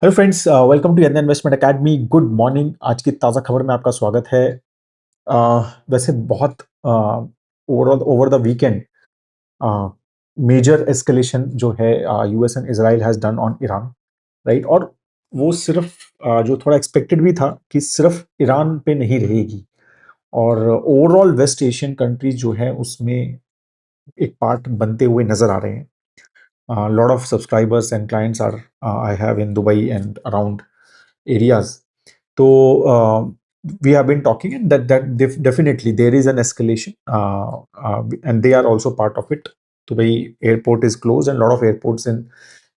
Hello friends, welcome to यंदा investment academy. Good morning. आज की ताज़ा खबर में आपका स्वागत है। वैसे बहुत overall over the weekend major escalation जो है US and Israel has done on Iran, right. और वो सिर्फ जो थोड़ा एक्सपेक्टेड भी था कि सिर्फ ईरान पे नहीं रहेगी, और ओवरऑल वेस्ट एशियन कंट्रीज जो है उसमें एक पार्ट बनते हुए नजर आ रहे हैं। Lot of subscribers and clients are I have in Dubai and around areas. So we have been talking, and definitely there is an escalation, and they are also part of it. Dubai airport is closed, and a lot of airports in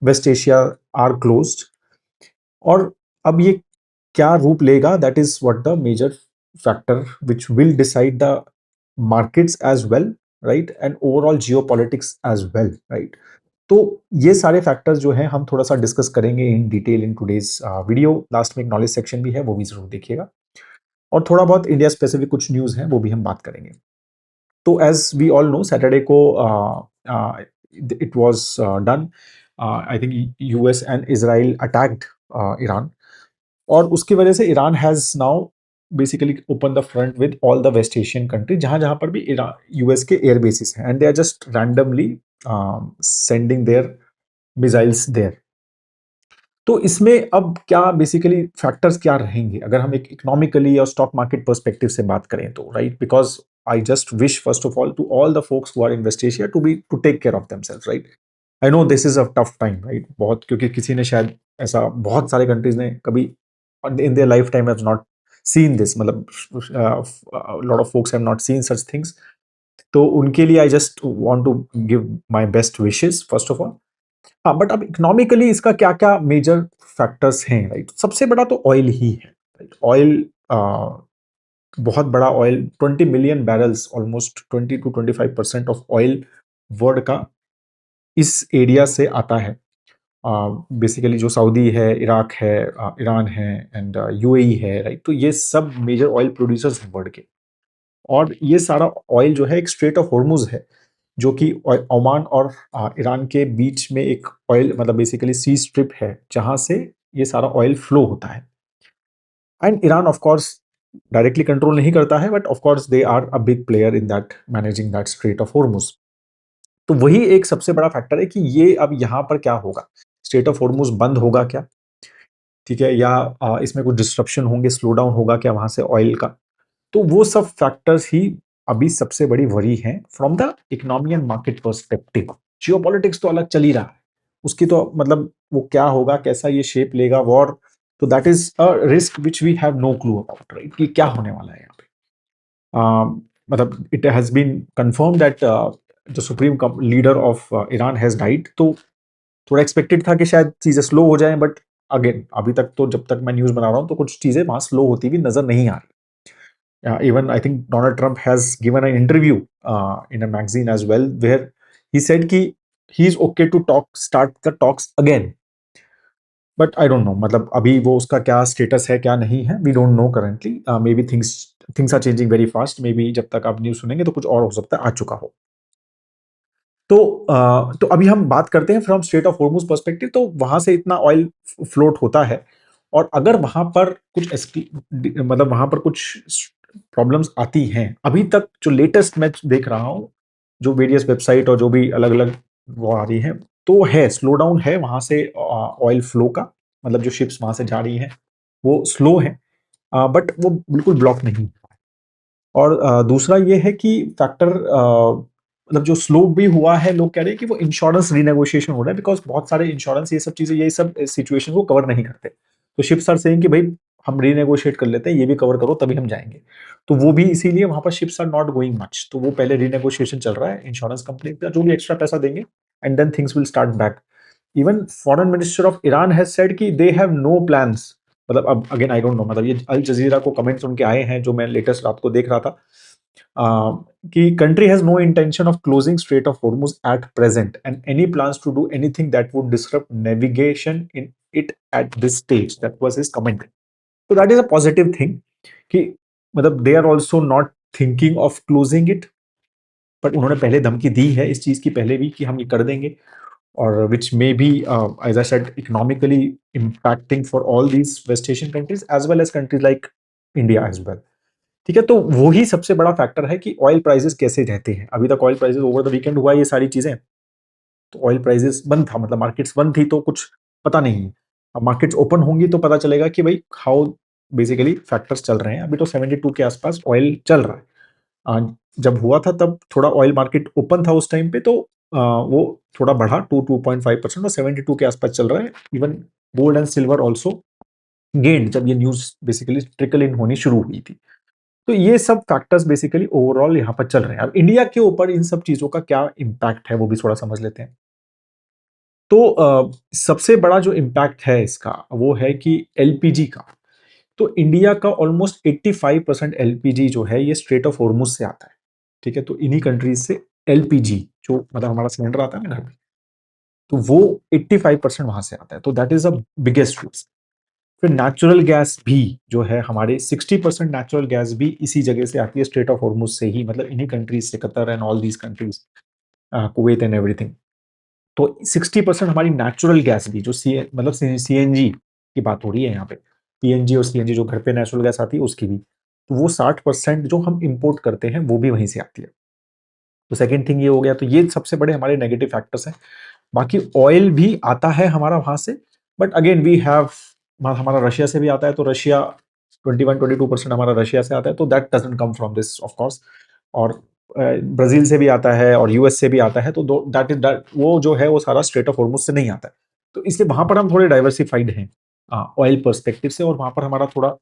West Asia are closed. और अब ये क्या रूप लेगा, that is what the major factor which will decide the markets as well, right, and overall geopolitics as well, right. तो ये सारे factors जो हैं हम थोड़ा सा डिस्कस करेंगे in detail in today's video. Last में एक नॉलेज सेक्शन भी है, वो भी जरूर देखिएगा, और थोड़ा बहुत इंडिया स्पेसिफिक कुछ न्यूज़ है वो भी हम बात करेंगे। तो as we all know, Saturday को it was done, I think US and Israel attacked Iran, और उसकी वजह से Iran has now basically open the front with all the West Asian country, जहां जहां पर भी यूएस के एयर बेसिस हैं, and they are just randomly sending their missiles there. तो इसमें अब क्या बेसिकली फैक्टर्स क्या रहेंगे अगर हम एक इकोनॉमिकली और स्टॉक मार्केट पर्सपेक्टिव से बात करें तो, right. Because I just wish first of all to all the folks who are in West Asia to take care of themselves, right. I know this is a tough time, right, बहुत, क्योंकि किसी ने शायद ऐसा बहुत सारे countries ने कभी in their lifetime have not seen this, मतलब lot of folks have not seen such things. तो उनके लिए I just want to give my best wishes first of all. हाँ, बट अब इकोनॉमिकली इसका क्या क्या मेजर फैक्टर्स हैं, राइट। सबसे बड़ा तो ऑयल ही है, राइट। ऑयल, बहुत बड़ा oil, 20 million barrels, almost 20 to 25% of oil world का इस एरिया से आता है। बेसिकली जो सऊदी है, इराक है, ईरान है, एंड यूएई है, राइट। तो ये सब मेजर ऑयल प्रोड्यूसर्स हैं वर्ल्ड के, और ये सारा ऑयल जो है एक स्ट्रेट ऑफ हॉर्मुज है, जो कि ओमान और ईरान के बीच में एक ऑयल, मतलब बेसिकली सी स्ट्रिप है, जहां से ये सारा ऑयल फ्लो होता है। And Iran of course directly control नहीं करता है, but of course they are a big player in that, managing that strait of Hormuz. तो वही एक सबसे बड़ा फैक्टर है कि ये अब यहाँ पर क्या होगा, स्ट्रेट ऑफ हॉर्मुज बंद होगा क्या, ठीक है, या इसमें कुछ डिस्ट्रप्शन होंगे, स्लो डाउन होगा क्या वहां से ऑयल का। तो वो सब फैक्टर्स ही अभी सबसे बड़ी वरी है from the economy and market perspective. Geopolitics तो अलग चल ही रहा है, उसकी तो मतलब वो क्या होगा, कैसा ये शेप लेगा वॉर, तो that is a risk which we have no clue about, right, कि क्या होने वाला है यहाँ पे। मतलब it has been confirm that the supreme leader of Iran has died. तो थोड़ा एक्सपेक्टेड था कि शायद चीजें स्लो हो जाएं, बट अगेन अभी तक तो, जब तक मैं न्यूज बना रहा हूँ, तो कुछ चीजें वहां स्लो होती हुई नजर नहीं आ रही। Even I think Donald Trump has given an interview in a magazine as well, where he said कि he is okay to start the talks again. But I don't know, मतलब अभी वो उसका क्या स्टेटस है क्या नहीं है, we don't know currently. Maybe things are changing very fast. Maybe जब तक आप न्यूज सुनेंगे तो कुछ और हो सकता है आ चुका हो। तो तो अभी हम बात करते हैं from straight of Hormuz perspective. तो वहां से इतना ऑयल फ्लोट होता है, और अगर वहां पर कुछ मतलब वहां पर कुछ प्रॉब्लम्स आती हैं, अभी तक जो लेटेस्ट मैं देख रहा हूं, जो वेरियस वेबसाइट और जो भी अलग अलग वो आ रही है, तो है स्लो डाउन है वहां से ऑयल फ्लो का, मतलब जो शिप्स वहां से जा रही हैं वो स्लो है, बट वो बिल्कुल ब्लॉक नहीं। और दूसरा ये है कि फैक्टर, मतलब जो स्लो भी हुआ है, लोग कह रहे हैं कि वो इंश्योरेंस रीनेगोशिएशन हो रहा है, बिकॉज बहुत सारे इंश्योरेंस ये सब चीजें, ये सब सिचुएशन को कवर नहीं करते। तो शिप्स आर सेइंग कि भाई हम रीनेगोशिएट कर लेते हैं, ये भी कवर करो तभी हम जाएंगे। तो वो भी इसीलिए वहां पर ships are not going much, तो वो पहले रीनेगोशिएशन चल रहा है, इंश्योरेंस कंपनी का जो भी एक्स्ट्रा पैसा देंगे, and then things will start back. Even foreign minister of Iran has said कि दे हैव नो प्लान्स, मतलब अब अगेन आई डोंट नो, मतलब ये अल जजीरा को कमेंट्स उनके आए हैं जो मैं लेटेस्ट रात को देख रहा था, कि country has no intention of closing Strait of Hormuz at present and any plans to do anything that would disrupt navigation in it at this stage. That was his comment. So that is a positive thing कि मतलब they are also not thinking of closing it, but उन्होंने पहले धमकी दी है इस चीज की पहले भी कि हम ये कर देंगे। or which may be, as I said, economically impacting for all these West Asian countries as well as countries like India as well. ठीक है, तो वही सबसे बड़ा फैक्टर है कि ऑयल प्राइसेस कैसे रहते हैं। अभी तक oil prices over the weekend हुआ ये सारी चीजें, तो ऑयल प्राइसेस बंद था, मतलब मार्केट्स बंद थी तो कुछ पता नहीं। अब मार्केट्स ओपन होंगी तो पता चलेगा कि भाई हाउ बेसिकली फैक्टर्स चल रहे हैं। अभी तो 72 के आसपास ऑयल चल रहा है। जब हुआ था तब थोड़ा ऑयल मार्केट ओपन था उस टाइम पे, तो वो थोड़ा बढ़ा 2.5% और 72 के आसपास चल रहा है। Even gold and silver also gained जब ये न्यूज बेसिकली ट्रिकल इन होनी शुरू हुई थी। तो ये सब फैक्टर्स बेसिकली ओवरऑल यहाँ पर चल रहे हैं। अब इंडिया के ऊपर इन सब चीजों का क्या इम्पैक्ट है वो भी थोड़ा समझ लेते हैं। तो सबसे बड़ा जो इम्पैक्ट है इसका वो है कि एलपीजी का। तो इंडिया का ऑलमोस्ट 85% एलपीजी जो है ये स्ट्रेट ऑफ हॉर्मुज से आता है। ठीक है, तो इन्हीं कंट्रीज से एलपीजी जो मतलब हमारा सिलेंडर आता है ना घर में, तो वो 85% वहां से आता है। तो that is a biggest risk. फिर नेचुरल गैस भी जो है हमारे 60% नेचुरल गैस भी इसी जगह से आती है, स्ट्रेट ऑफ हॉर्मुज से ही, मतलब इन्हीं कंट्रीज से, Qatar and all these countries, Kuwait and everything. तो 60% हमारी नेचुरल गैस भी जो मतलब सीएनजी की बात हो रही है यहाँ पे, पीएनजी और सीएनजी जो घर पे नेचुरल गैस आती है उसकी भी, तो वो 60% जो हम इंपोर्ट करते हैं वो भी वहीं से आती है। तो सेकंड थिंग ये हो गया। तो ये सबसे बड़े हमारे नेगेटिव फैक्टर्स हैं। बाकी ऑयल भी आता है हमारा वहां से, बट अगेन वी हैव, हमारा रशिया से भी आता है, तो रशिया 21-22% हमारा रशिया से आता है, तो that doesn't come from this of course. और ब्राजील से भी आता है और यूएस से भी आता है, तो दैट इज वो जो है वो सारा स्ट्रेट ऑफ हॉर्मुज से नहीं आता है। तो इसलिए वहां पर हम थोड़े डाइवर्सिफाइड हैं ऑयल पर्सपेक्टिव से, और वहां पर हमारा थोड़ा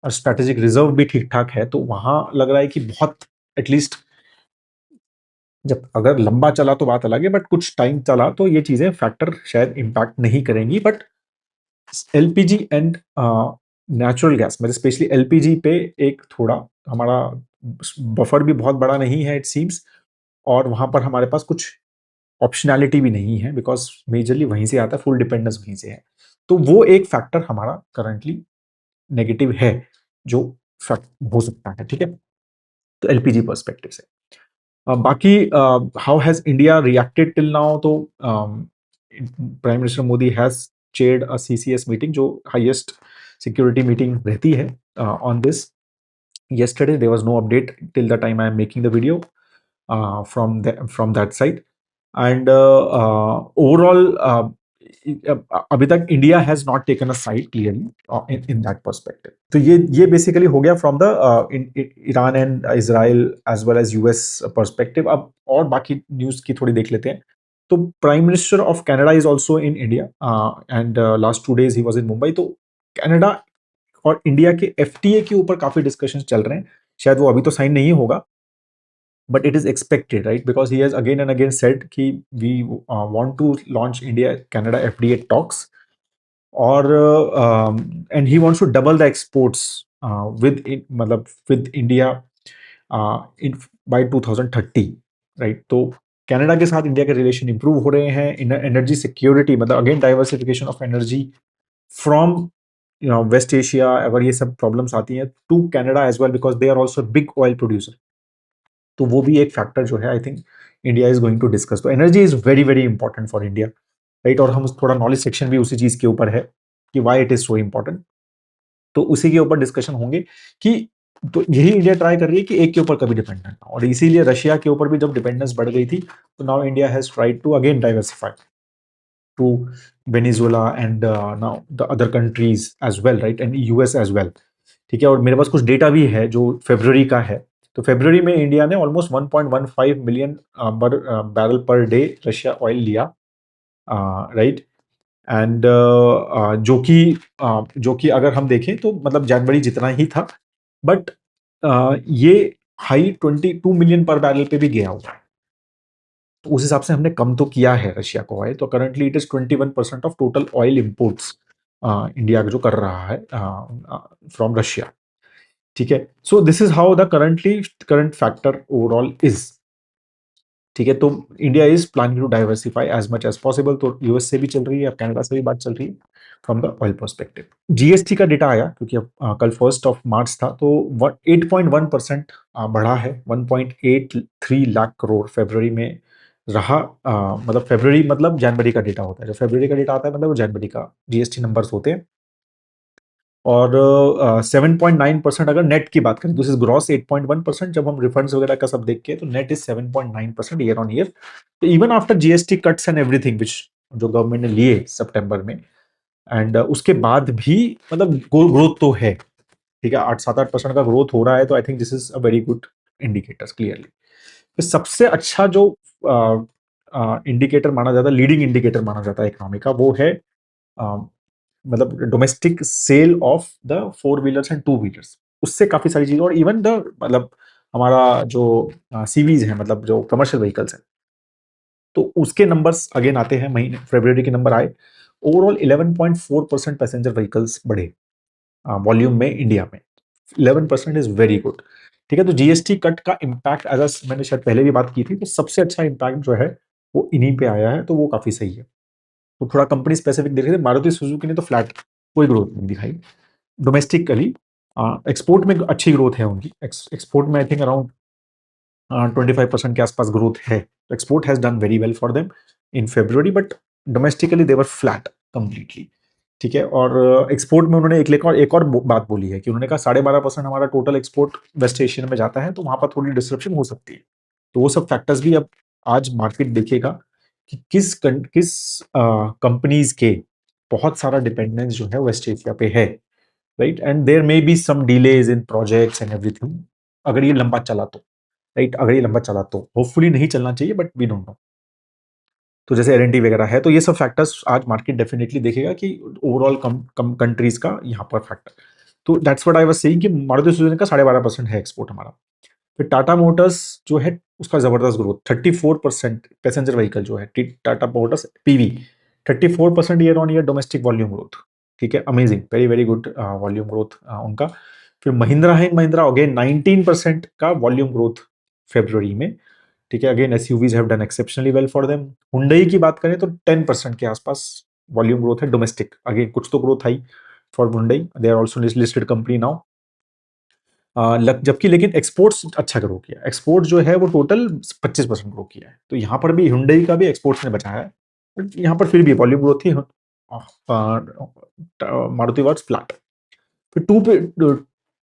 स्ट्रेटेजिक रिजर्व भी ठीक ठाक है। तो वहां लग रहा है कि बहुत एटलीस्ट, जब अगर लंबा चला तो बात अलग है, बट कुछ टाइम चला तो ये चीजें फैक्टर शायद इंपैक्ट नहीं करेंगी। But LPG and natural gas मतलब स्पेशली एलपीजी पे एक थोड़ा हमारा बफर भी बहुत बड़ा नहीं है इट सीम्स, और वहां पर हमारे पास कुछ ऑप्शनैलिटी भी नहीं है, बिकॉज मेजरली वहीं से आता है, फुल डिपेंडेंस वहीं से है। तो वो एक फैक्टर हमारा करंटली नेगेटिव है जो फैक्ट हो सकता है। ठीक है, तो एलपीजी पर्सपेक्टिव से बाकी how has India reacted till now. तो prime minister Modi has chaired a CCS meeting, जो हाईएस्ट सिक्योरिटी मीटिंग रहती है on this. Yesterday there was no update till the time I am making the video from that side. And overall, अभी तक India has not taken a side clearly in that perspective. तो ये basically हो गया from the Iran and Israel as well as US perspective. अब और बाकी news की थोड़ी देख लेते हैं। तो prime minister of Canada is also in India and last 2 days he was in Mumbai. तो कनाडा और इंडिया के एफटीए के ऊपर काफी डिस्कशन चल रहे हैं। शायद वो अभी तो साइन नहीं होगा, but it is expected, right? Because he has again and again said कि we want to launch India Canada FTA talks, or and he wants to double the exports मतलब with India in by 2030, right? तो Canada के साथ India के relation improve हो रहे हैं। Energy security मतलब again diversification of energy from West Asia, अगर ये सब प्रॉब्लम्स आती हैं to Canada as well, because they are also big oil producer. तो वो भी एक फैक्टर जो है I think India is going to discuss. तो energy is very very important for India, right? और हम थोड़ा नॉलेज सेक्शन भी उसी चीज के ऊपर है कि why it is so important. तो उसी के ऊपर डिस्कशन होंगे कि तो यही इंडिया ट्राई कर रही है कि एक के ऊपर कभी डिपेंडेंट ना हो, और इसीलिए रशिया के ऊपर भी जब डिपेंडेंस बढ़ गई थी तो now India has tried to again diversify to Venezuela and now the other countries as well, right? And US as well. ठीक है, और मेरे पास कुछ डेटा भी है जो फरवरी का है। तो फरवरी में इंडिया ने almost 1.15 million barrel per day Russia oil लिया, राइट? एंड जो कि अगर हम देखें तो मतलब जनवरी जितना ही था, बट ये हाई 22 मिलियन पर बैरल पे भी गया हुआ है। तो उस हिसाब से हमने कम तो किया है रशिया को ऑयल। तो currently it is 21% of total oil imports India जो कर रहा है फ्रॉम रशिया। ठीक है, so this is how the current factor overall is. ठीक है, तो India is planning to diversify as much as possible. तो यूएस से भी चल रही है, अब कनाडा से भी बात चल रही है from the oil perspective. GST का डेटा आया क्योंकि अब कल 1 था, तो 8.1% बढ़ा है, 1.83 लाख करोड़ फरवरी में रहा। मतलब फरवरी मतलब जनवरी का डेटा होता है, जो फरवरी का डेटा आता है मतलब वो जनवरी का जीएसटी नंबर्स होते हैं। और 7.9% अगर नेट की बात करें, दिस इज ग्रॉस 8.1%। जब हम रिफंड्स वगैरह का सब देख के तो net is 7.9% year on year. तो even after GST cuts and everything which जो गवर्नमेंट ने लिए सितंबर में, एंड उसके बाद भी मतलब ग्रोथ तो है, ठीक है, 8-7-8% का ग्रोथ हो रहा है। तो I think this is a very good indicators clearly. तो सबसे अच्छा जो इंडिकेटर माना जाता है, लीडिंग इंडिकेटर माना जाता है इकोनॉमी का, वो है मतलब domestic sale of the four wheelers and two wheelers. उससे काफी सारी चीजें, और इवन द मतलब हमारा जो सीवीज है, मतलब जो कमर्शियल व्हीकल्स है, तो उसके नंबर्स अगेन आते हैं, महीने फरवरी के नंबर आए। ओवरऑल 11.4% पैसेंजर व्हीकल्स बढ़े वॉल्यूम में इंडिया में। 11% इज वेरी गुड। ठीक है, तो जीएसटी कट का इम्पैक्ट एज मैंने शायद पहले भी बात की थी, तो सबसे अच्छा इम्पैक्ट जो है वो इन्हीं पे आया है, तो वो काफी सही है। तो थोड़ा कंपनी स्पेसिफिक देखे थे, मारुति सुजुकी ने तो फ्लैट, कोई ग्रोथ नहीं दिखाई डोमेस्टिकली। एक्सपोर्ट में अच्छी ग्रोथ है उनकी, एक्सपोर्ट में आई थिंक अराउंड 25% के आसपास ग्रोथ है। Export has done very well for them in February, but domestically they're flat completely. ठीक है, और एक्सपोर्ट में उन्होंने एक और बात बोली है कि उन्होंने कहा 12.5% हमारा टोटल एक्सपोर्ट वेस्ट एशिया में जाता है, तो वहां पर थोड़ी डिस्ट्रप्शन हो सकती है। तो वो सब फैक्टर्स भी अब आज मार्केट देखेगा कि किस कंपनीज के बहुत सारा डिपेंडेंस जो है वेस्ट एशिया पे है, right, and there may be some delays in projects and everything, अगर ये लंबा चला तो, राइट, अगर ये लंबा चला तो होपफुली नहीं चलना चाहिए, बट वी डोंट नो। तो जैसे एल वगैरह है, तो ये सब फैक्टर्स आज मार्केट डेफिनेटली देखेगा कि ओवरऑल कम कंट्रीज का यहाँ पर फैक्टर। तो that's what I was saying कि मारुति सुजुकी का 12.5% है एक्सपोर्ट हमारा। फिर टाटा मोटर्स जो है उसका जबरदस्त ग्रोथ, 34% पैसेंजर व्हीकल जो है Tata Motors PV, 34% year on year domestic volume growth. ठीक है, amazing, very very good volume growth उनका। फिर महिंद्रा है, महिंद्रा अगेन 19% का वॉल्यूम ग्रोथ फेब्रुवरी में। ठीक है, again SUVs have done exceptionally well for them. Hyundai की बात करें तो 10% के आसपास वॉल्यूम ग्रोथ है डोमेस्टिक, अगेन कुछ तो ग्रोथ आई for Hyundai, they are also listed company now. जबकि लेकिन एक्सपोर्ट्स अच्छा ग्रो किया, एक्सपोर्ट जो है वो टोटल 25% ग्रो किया है। तो यहाँ पर भी हुंडई का भी एक्सपोर्ट्स ने बचाया है, बट यहाँ पर फिर भी वॉल्यूम ग्रोथ थी। Maruti works flat. फिर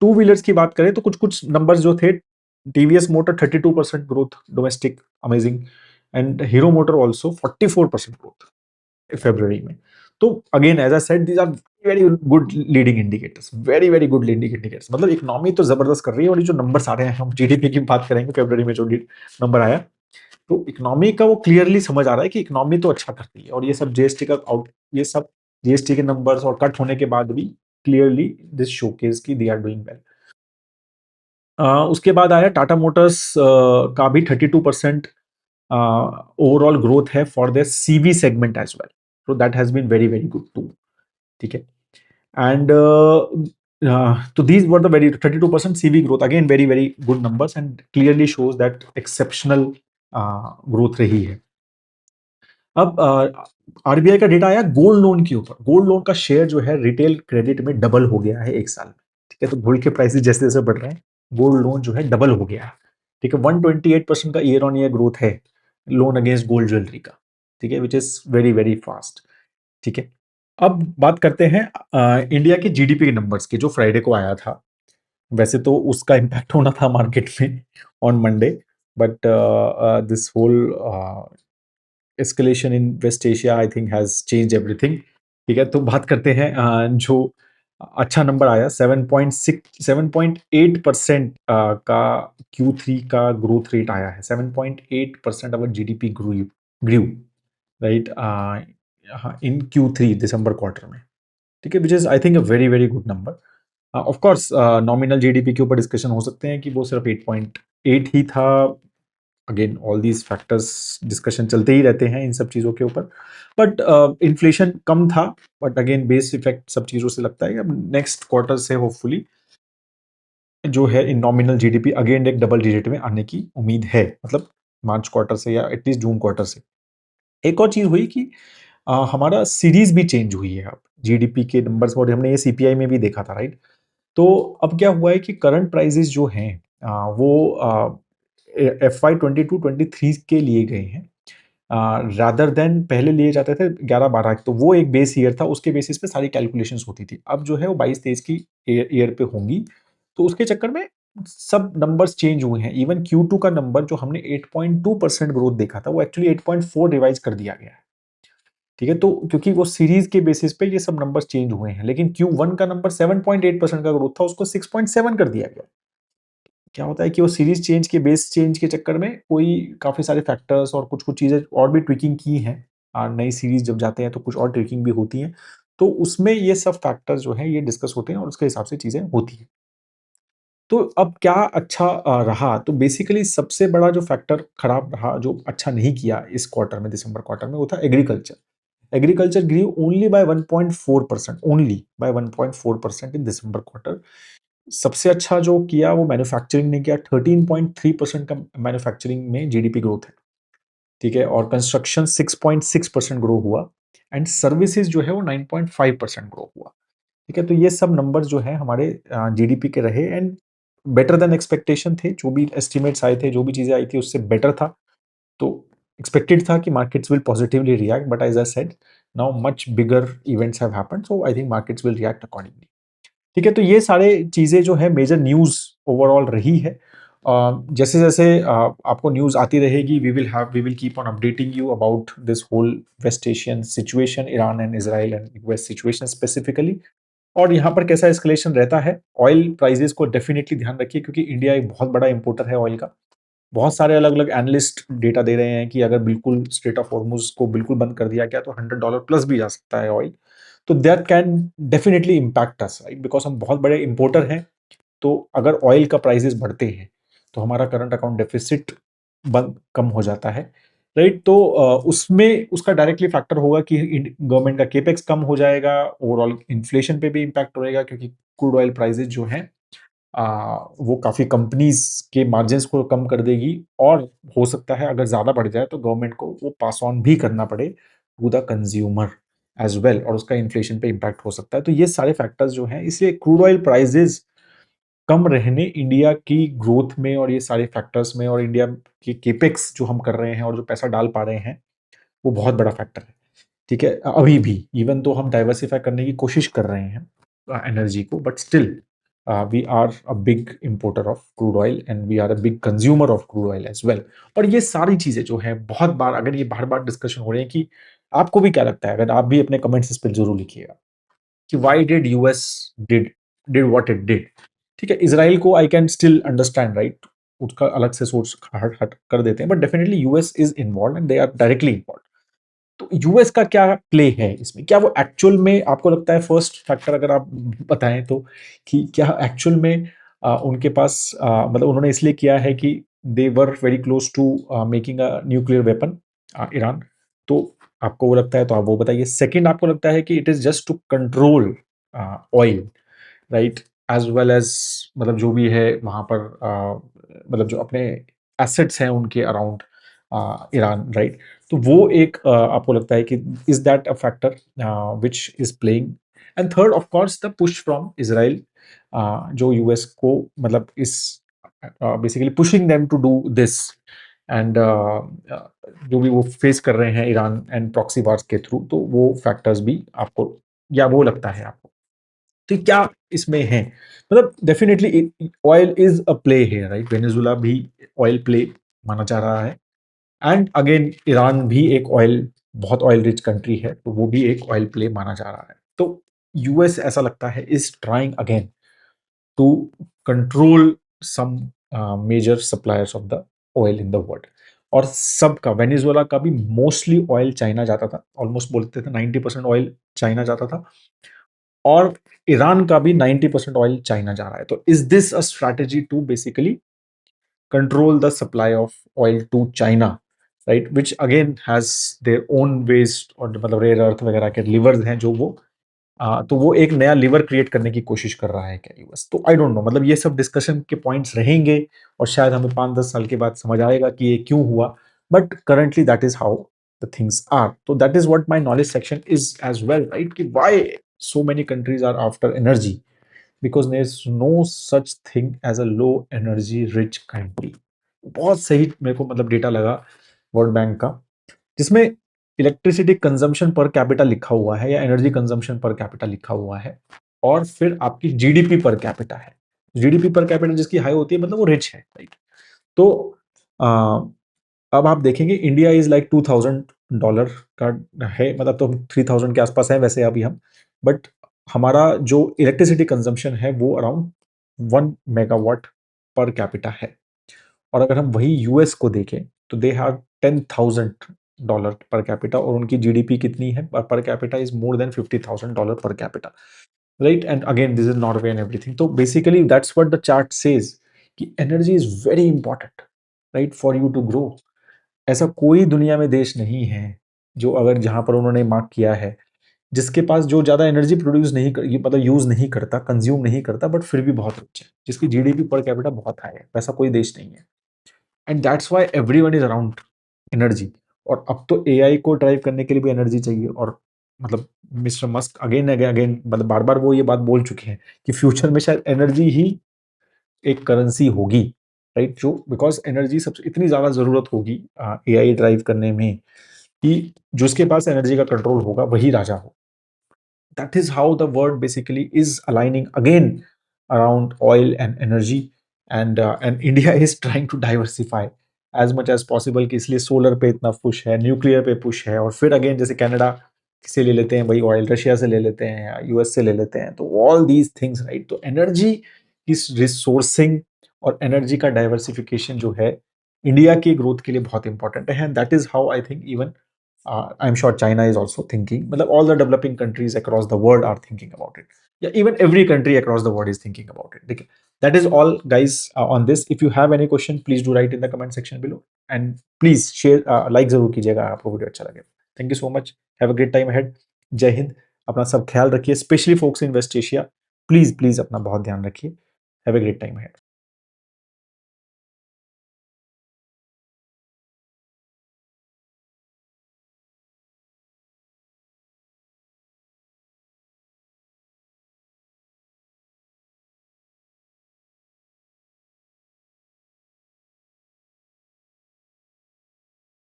टू व्हीलर्स की बात करें तो कुछ कुछ नंबर्स जो थे, TVS motor 32% growth domestic, amazing, and Hero motor also 44% growth February में। तो again as I said, these are very good leading indicators, very very good leading indicators. मतलब इकोनॉमी तो जबरदस्त कर रही है, और ये जो नंबर्स आ रहे हैं, हम जीडीपी की बात करेंगे, फेब्रुवरी में जो नंबर आया, तो इकोनॉमी का वो क्लियरली समझ आ रहा है कि इकोनॉमी तो अच्छा कर रही है। और ये सब जीएसटी का आउट, ये सब जीएसटी के नंबर्स और कट होने के बाद भी क्लियरली दिस शोकेस की दे आर डूइंग वेल। उसके बाद आया टाटा मोटर्स का भी 32% ओवरऑल ग्रोथ है for the CV segment as well, तो that has been very very good too. ठीक है, एंड तो these were the very 32% CV growth, again very very good numbers, and clearly shows that exceptional growth रही है। अब RBI का data आया gold loan के ऊपर। गोल्ड लोन का शेयर जो है रिटेल क्रेडिट में डबल हो गया है एक साल में। ठीक है, तो गोल्ड के प्राइसेस जैसे जैसे बढ़ रहे हैं, गोल्ड लोन जो है डबल हो गया है। ठीक है, 128% का ईयर ऑन ईयर ग्रोथ है लोन अगेंस्ट गोल्ड ज्वेलरी का। ठीक है, which is very very fast. ठीक है, अब बात करते हैं इंडिया के जीडीपी के नंबर्स की, जो फ्राइडे को आया था। वैसे तो उसका इम्पैक्ट होना था मार्केट में on Monday, but this whole escalation in West Asia I think has change everything. ठीक है, तो बात करते हैं जो अच्छा नंबर आया, 7.8% का Q3 का ग्रोथ रेट आया है। 7.8% अवर जीडीपी ग्रू, राइट, इन Q3 दिसंबर क्वार्टर में। ठीक है, which is I think a very very good number. Of course nominal GDP के ऊपर डिस्कशन हो सकते हैं कि वो सिर्फ 8.8 ही था। Again all these factors discussion चलते ही रहते हैं इन सब चीज़ों के ऊपर, बट इन्फ्लेशन कम था। बट अगेन बेस इफेक्ट सब चीज़ों से लगता है कि अब नेक्स्ट क्वार्टर से होपफुली जो है इन नॉमिनल जीडीपी अगेन एक डबल डिजिट में आने की उम्मीद है, मतलब मार्च क्वार्टर से या एटलीस्ट जून क्वार्टर से। एक और चीज़ हुई कि हमारा सीरीज भी चेंज हुई है अब जीडीपी के नंबर्स, और हमने ये सीपीआई में भी देखा था, राइट। तो अब क्या हुआ है कि करंट प्राइसेस जो हैं वो FY 22-23 के लिए गए हैं, रादर देन पहले लिए जाते थे 11-12, तो वो एक बेस ईयर था, उसके बेसिस पे सारी कैलकुलेशंस होती थी। अब जो है वो 22-23 की ईयर पे होंगी, तो उसके चक्कर में सब नंबर्स चेंज हुए हैं। इवन Q2 का नंबर जो हमने 8.2% ग्रोथ देखा था, वो एक्चुअली 8.4 रिवाइज कर दिया गया है। ठीक है, तो क्योंकि वो सीरीज के बेसिस पे ये सब नंबर्स चेंज हुए हैं, लेकिन Q1 का नंबर 7.8% का ग्रोथ था, उसको 6.7 कर दिया गया। क्या होता है कि वो सीरीज चेंज के बेस चेंज के चक्कर में कोई काफी सारे फैक्टर्स और कुछ कुछ चीजें और भी ट्विकिंग की हैं। नई सीरीज जब जाते हैं तो कुछ और ट्विकिंग भी होती है, तो उसमें ये सब फैक्टर्स जो है ये डिस्कस होते हैं और उसके हिसाब से चीजें होती हैं। तो अब क्या अच्छा रहा, तो बेसिकली सबसे बड़ा जो फैक्टर खराब रहा, जो अच्छा नहीं किया इस क्वार्टर में, दिसंबर क्वार्टर में, वो था agriculture. Agriculture grew only by 1.4%, only by 1.4% in December quarter. सबसे अच्छा जो किया वो मैन्युफैक्चरिंग ने किया, 13.3% का मैन्युफैक्चरिंग में जीडीपी ग्रोथ है। ठीक है, और कंस्ट्रक्शन 6.6% ग्रो हुआ, एंड सर्विसेज जो है वो 9.5% ग्रो हुआ। ठीक है, तो ये सब नंबर्स जो है हमारे जीडीपी के रहे, एंड बेटर देन एक्सपेक्टेशन थे। जो भी एस्टिमेट्स आए थे, जो भी चीजें आई थी, उससे बेटर था। तो एक्सपेक्टेड था कि markets will positively react, but as I said, now much bigger events have happened, so I think markets will react accordingly. ठीक है, तो ये सारे चीजें जो है मेजर न्यूज ओवरऑल रही है। जैसे जैसे आपको न्यूज आती रहेगी, we will keep on updating you about this whole West Asian situation, Iran and Israel and US situation specifically, और यहाँ पर कैसा एस्केलेशन रहता है। ऑयल प्राइसेस को डेफिनेटली ध्यान रखिए, क्योंकि इंडिया एक बहुत बड़ा इंपोर्टर है ऑयल का। बहुत सारे अलग अलग एनालिस्ट डेटा दे रहे हैं कि अगर बिल्कुल स्ट्रेट ऑफ हॉर्मुज को बिल्कुल बंद कर दिया गया तो $100 प्लस भी जा सकता है ऑयल। तो that can definitely impact us, right, because हम बहुत बड़े इंपोर्टर हैं। तो अगर ऑयल का प्राइसेस बढ़ते हैं तो हमारा करंट अकाउंट डेफिसिट कम हो जाता है, राइट। तो उसमें उसका डायरेक्टली फैक्टर होगा कि गवर्नमेंट का केपेक्स कम हो जाएगा, ओवरऑल इन्फ्लेशन पे भी इम्पैक्ट रहेगा, क्योंकि क्रूड ऑयल प्राइसेस जो हैं वो काफी कंपनीज के मार्जिन्स को कम कर देगी, और हो सकता है अगर ज्यादा बढ़ जाए तो गवर्नमेंट को वो पास ऑन भी करना पड़े to the consumer as well, और उसका इन्फ्लेशन पे इम्पैक्ट हो सकता है। तो ये सारे फैक्टर्स जो हैं, इसलिए क्रूड ऑयल प्राइसेस कम रहने इंडिया की ग्रोथ में और ये सारे फैक्टर्स में, और इंडिया के केपेक्स जो हम कर रहे हैं और जो पैसा डाल पा रहे हैं, वो बहुत बड़ा फैक्टर है। ठीक है, अभी भी इवन तो हम डाइवर्सिफाई करने की कोशिश कर रहे हैं एनर्जी को, but still we are a big importer of crude oil and we are a big consumer of crude oil as well. और ये सारी चीजें जो है बहुत बार, अगर ये बार बार डिस्कशन हो रहे हैं, कि आपको भी क्या लगता है, अगर आप भी अपने कमेंट्स इस पर जरूर लिखिएगा कि why did US did did what it did. ठीक है, इसराइल को I can still understand, right, उसका अलग से सोर्स हट हट कर देते हैं, but definitely US is involve and they are directly involve. तो यूएस का क्या प्ले है इसमें, क्या वो एक्चुअल में आपको लगता है, फर्स्ट फैक्टर अगर आप बताएं तो, कि क्या एक्चुअल में उनके पास मतलब उन्होंने इसलिए किया है कि they were very close to making a nuclear weapon, Iran. तो आपको वो लगता है तो आप वो बताइए। सेकंड, आपको लगता है कि it is just to control oil, right, as well as, मतलब जो भी है वहां पर, मतलब जो अपने एसेट्स हैं उनके अराउंड ईरान, राइट। तो वो एक आपको लगता है कि is that a factor which is playing. And third, of course, the push from Israel, जो यूएस को मतलब is basically pushing them to do this, and जो भी वो फेस कर रहे हैं ईरान एंड प्रॉक्सी वार्स के थ्रू, तो वो फैक्टर्स भी आपको, या वो लगता है आपको, तो क्या इसमें है। मतलब definitely oil is a play है, राइट, वेनेजुला भी ऑयल प्ले माना जा रहा है, एंड अगेन ईरान भी एक ऑयल, बहुत ऑयल रिच कंट्री है, तो वो भी एक ऑयल प्ले माना जा रहा है। तो यूएस ऐसा लगता है is trying again to control some major suppliers of the oil in the world. और सबका, वेनेजुएला का भी मोस्टली ऑयल चाइना जाता था, ऑलमोस्ट बोलते थे 90% ऑयल चाइना जाता था, और ईरान का भी 90% ऑयल चाइना जा रहा है। तो is this a strategy to basically control the supply of oil to China, right, which again has their own west, और मतलब रेयर अर्थ वगैरह के लिवर्स हैं जो वो, तो वो एक नया लिवर क्रिएट करने की कोशिश कर रहा है क्या यूएस। तो आई डोंट नो, मतलब ये सब डिस्कशन के पॉइंट्स रहेंगे, और शायद हमें 5-10 साल के बाद समझ आएगा कि ये क्यों हुआ, but currently that is how the things are. तो that is what my knowledge section is as well, right, कि why so many countries are after energy, because there is no such thing as a low energy rich country। बहुत सही मेरे को मतलब data लगा world bank का, जिसमें electricity consumption per capita लिखा हुआ है या एनर्जी कंजम्पशन पर कैपिटा लिखा हुआ है, और फिर आपकी जीडीपी पर कैपिटा है। जीडीपी पर कैपिटा जिसकी हाई होती है मतलब वो रिच है, राइट? तो अब आप देखेंगे इंडिया इज लाइक $2000 का है, मतलब तो 3000 के आसपास है वैसे अभी हम, बट हमारा जो इलेक्ट्रिसिटी कंजम्पशन है वो अराउंड 1 मेगावाट पर कैपिटा है। और अगर हम वही यूएस को देखें तो दे हैव $10,000 पर कैपिटा, और उनकी जीडीपी कितनी है per capita is more than $50,000 per capita, right? And again this is Norway and everything. तो basically that's what the chart says कि energy is very important, right, for you to grow. ऐसा कोई दुनिया में देश नहीं है जो अगर जहां पर उन्होंने मार्क किया है जिसके पास जो ज्यादा एनर्जी प्रोड्यूस नहीं कर, ये मतलब यूज नहीं करता, कंज्यूम नहीं करता, बट फिर भी बहुत रिच है, जिसकी जीडीपी पर कैपिटा बहुत हाई है, वैसा कोई देश नहीं है। And that's why everyone is around energy. और अब तो एआई को ड्राइव करने के लिए भी एनर्जी चाहिए, और मतलब mister Musk again again again मतलब बार बार वो ये बात बोल चुके हैं कि फ्यूचर में शायद एनर्जी ही एक करेंसी होगी, राइट? जो बिकॉज एनर्जी सबसे इतनी ज्यादा जरूरत होगी एआई ड्राइव करने में कि जिसके पास एनर्जी का कंट्रोल होगा वही राजा हो। That is how the world basically is aligning again around oil and energy, and India is trying to diversify as much as possible कि इसलिए सोलर पे इतना पुश है, न्यूक्लियर पे पुश है, और फिर अगेन जैसे कनाडा से ले लेते हैं भाई ऑयल, रशिया से ले लेते हैं या यूएस से ले लेते हैं, तो ऑल दीज थिंग्स, राइट? तो एनर्जी की रिसोर्सिंग और एनर्जी का डाइवर्सिफिकेशन जो है इंडिया की ग्रोथ के लिए बहुत इंपॉर्टेंट है, and that is how I think even I'm sure China is also thinking. Matlab, all the developing countries across the world are thinking about it. Yeah, even every country across the world is thinking about it. Okay. That is all, guys, on this. If you have any question, please do write in the comment section below. And please share, like जरूर कीजिएगा आपको video अच्छा लगे। Thank you so much. Have a great time ahead. जय हिंद। अपना सब ख्याल रखिए, specially folks in West Asia. Please please अपना बहुत ध्यान रखिए। Have a great time ahead.